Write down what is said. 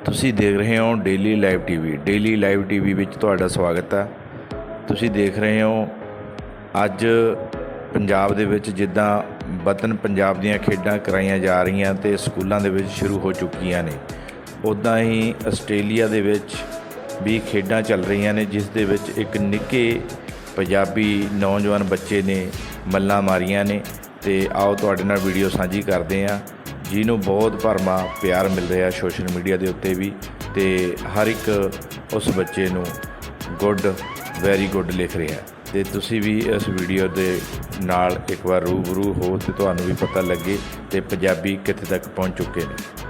ਤੁਸੀਂ ਦੇਖ ਰਹੇ ਹੋ daily live TV. Daily live TV ਵਿੱਚ ਤੁਹਾਡਾ ਸਵਾਗਤ ਹੈ। ਤੁਸੀਂ ਦੇਖ ਰਹੇ ਹੋ ਅੱਜ ਪੰਜਾਬ ਦੇ ਵਿੱਚ ਜਿੱਦਾਂ ਵਤਨ ਪੰਜਾਬ ਦੀਆਂ ਖੇਡਾਂ ਕਰਾਈਆਂ ਜਾ ਰਹੀਆਂ ਅਤੇ ਸਕੂਲਾਂ ਦੇ ਵਿੱਚ ਸ਼ੁਰੂ ਹੋ ਚੁੱਕੀਆਂ ਨੇ, ਉੱਦਾਂ ਹੀ ਆਸਟ੍ਰੇਲੀਆ ਦੇ ਵਿੱਚ ਵੀ ਖੇਡਾਂ ਚੱਲ ਰਹੀਆਂ ਨੇ, ਜਿਸ ਦੇ ਵਿੱਚ ਇੱਕ ਨਿੱਕੇ ਪੰਜਾਬੀ ਨੌਜਵਾਨ ਬੱਚੇ ਨੇ ਮੱਲਾਂ ਮਾਰੀਆਂ ਨੇ। ਅਤੇ ਆਓ ਤੁਹਾਡੇ ਨਾਲ ਵੀਡੀਓ ਸਾਂਝੀ ਕਰਦੇ ਹਾਂ, ਜਿਹਨੂੰ ਬਹੁਤ ਭਰਵਾਂ ਪਿਆਰ ਮਿਲ ਰਿਹਾ ਸੋਸ਼ਲ ਮੀਡੀਆ ਦੇ ਉੱਤੇ ਵੀ, ਅਤੇ ਹਰ ਇੱਕ ਉਸ ਬੱਚੇ ਨੂੰ ਗੁੱਡ, ਵੈਰੀ ਗੁੱਡ ਲਿਖ ਰਿਹਾ। ਅਤੇ ਤੁਸੀਂ ਵੀ ਇਸ ਵੀਡੀਓ ਦੇ ਨਾਲ ਇੱਕ ਵਾਰ ਰੂਬਰੂ ਹੋ ਅਤੇ ਤੁਹਾਨੂੰ ਵੀ ਪਤਾ ਲੱਗੇ ਅਤੇ ਪੰਜਾਬੀ ਕਿੱਥੇ ਤੱਕ ਪਹੁੰਚ ਚੁੱਕੇ ਨੇ।